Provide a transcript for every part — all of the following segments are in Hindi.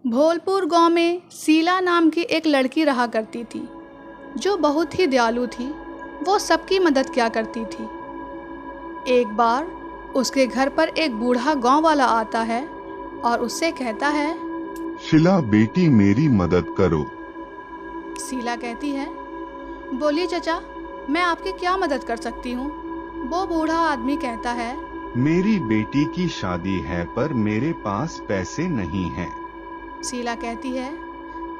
भोलपुर गांव में शीला नाम की एक लड़की रहा करती थी जो बहुत ही दयालु थी। वो सबकी मदद किया करती थी। एक बार उसके घर पर एक बूढ़ा गांव वाला आता है और उससे कहता है, शीला बेटी मेरी मदद करो। शीला कहती है, बोलिए चचा, मैं आपकी क्या मदद कर सकती हूँ। वो बूढ़ा आदमी कहता है, मेरी बेटी की शादी है पर मेरे पास पैसे नहीं हैं। शीला कहती है,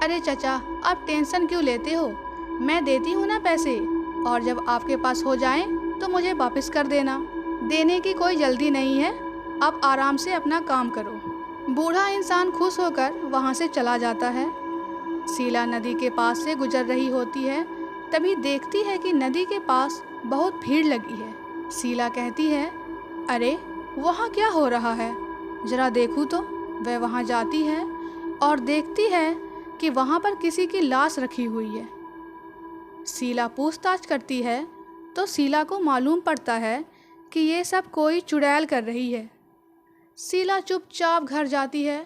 अरे चचा, आप टेंशन क्यों लेते हो, मैं देती हूँ ना पैसे, और जब आपके पास हो जाएं तो मुझे वापस कर देना। देने की कोई जल्दी नहीं है, आप आराम से अपना काम करो। बूढ़ा इंसान खुश होकर वहाँ से चला जाता है। शीला नदी के पास से गुजर रही होती है, तभी देखती है कि नदी के पास बहुत भीड़ लगी है। शीला कहती है, अरे वहाँ क्या हो रहा है, जरा देखूँ तो। वह वहाँ जाती है और देखती है कि वहाँ पर किसी की लाश रखी हुई है। शीला पूछताछ करती है तो शीला को मालूम पड़ता है कि ये सब कोई चुड़ैल कर रही है। शीला चुपचाप घर जाती है।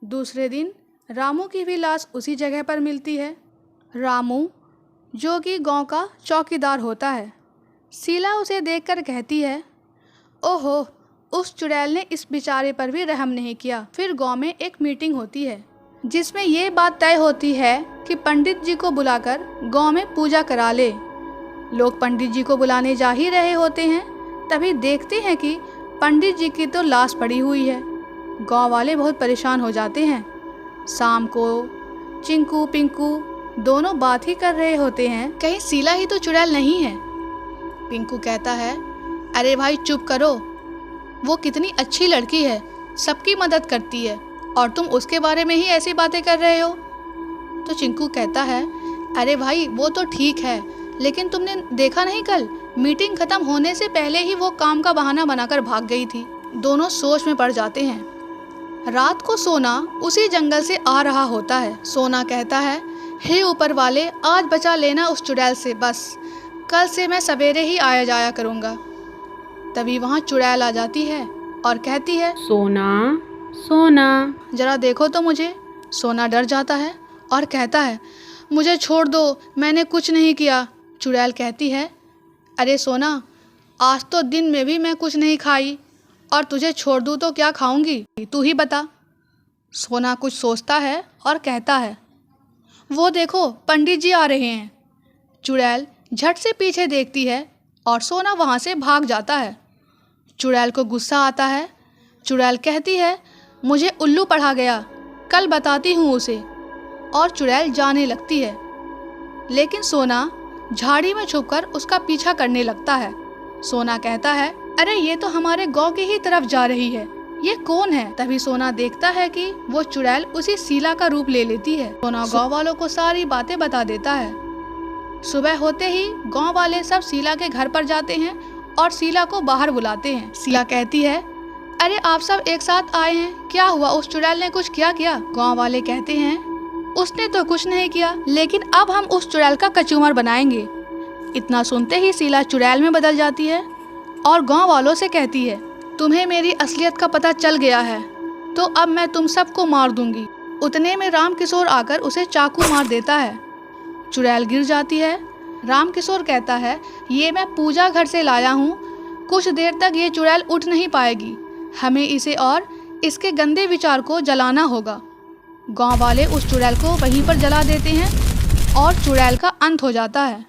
दूसरे दिन रामू की भी लाश उसी जगह पर मिलती है। रामू, जो कि गांव का चौकीदार होता है। शीला उसे देखकर कहती है, ओहो, उस चुड़ैल ने इस बेचारे पर भी रहम नहीं किया। फिर गांव में एक मीटिंग होती है जिसमें ये बात तय होती है कि पंडित जी को बुलाकर गांव में पूजा करा ले। लोग पंडित जी को बुलाने जा ही रहे होते हैं, तभी देखते हैं कि पंडित जी की तो लाश पड़ी हुई है। गांव वाले बहुत परेशान हो जाते हैं। शाम को चिंकू पिंकू दोनों बात ही कर रहे होते हैं, कहीं शीला ही तो चुड़ैल नहीं है। पिंकू कहता है, अरे भाई चुप करो, वो कितनी अच्छी लड़की है, सबकी मदद करती है, और तुम उसके बारे में ही ऐसी बातें कर रहे हो। तो चिंकू कहता है, अरे भाई वो तो ठीक है, लेकिन तुमने देखा नहीं, कल मीटिंग खत्म होने से पहले ही वो काम का बहाना बनाकर भाग गई थी। दोनों सोच में पड़ जाते हैं। रात को सोना उसी जंगल से आ रहा होता है। सोना कहता है, हे ऊपर वाले, आज बचा लेना उस चुड़ैल से, बस कल से मैं सवेरे ही आया जाया करूँगा। तभी वहाँ चुड़ैल आ जाती है और कहती है, सोना सोना जरा देखो तो मुझे। सोना डर जाता है और कहता है, मुझे छोड़ दो, मैंने कुछ नहीं किया। चुड़ैल कहती है, अरे सोना, आज तो दिन में भी मैं कुछ नहीं खाई, और तुझे छोड़ दूँ तो क्या खाऊंगी, तू ही बता। सोना कुछ सोचता है और कहता है, वो देखो पंडित जी आ रहे हैं। चुड़ैल झट से पीछे देखती है और सोना वहाँ से भाग जाता है। चुड़ैल को गुस्सा आता है। चुड़ैल कहती है, मुझे उल्लू पढ़ा गया, कल बताती हूँ उसे। और चुड़ैल जाने लगती है, लेकिन सोना झाड़ी में छुपकर उसका पीछा करने लगता है। सोना कहता है, अरे ये तो हमारे गांव की ही तरफ जा रही है, ये कौन है। तभी सोना देखता है कि वो चुड़ैल उसी शीला का रूप ले लेती है। सोना गांव वालों को सारी बातें बता देता है। सुबह होते ही गांव वाले सब शीला के घर पर जाते हैं और शीला को बाहर बुलाते हैं। शीला कहती है, अरे आप सब एक साथ आए हैं, क्या हुआ, उस चुड़ैल ने कुछ किया? गांव वाले कहते हैं, उसने तो कुछ नहीं किया, लेकिन अब हम उस चुड़ैल का कचूमर बनाएंगे। इतना सुनते ही शीला चुड़ैल में बदल जाती है और गांव वालों से कहती है, तुम्हें मेरी असलियत का पता चल गया है, तो अब मैं तुम सबको मार दूंगी। उतने में राम किशोर आकर उसे चाकू मार देता है। चुड़ैल गिर जाती है। राम किशोर कहता है, ये मैं पूजा घर से लाया हूँ, कुछ देर तक ये चुड़ैल उठ नहीं पाएगी, हमें इसे और इसके गंदे विचार को जलाना होगा। गांव वाले उस चुड़ैल को वहीं पर जला देते हैं और चुड़ैल का अंत हो जाता है।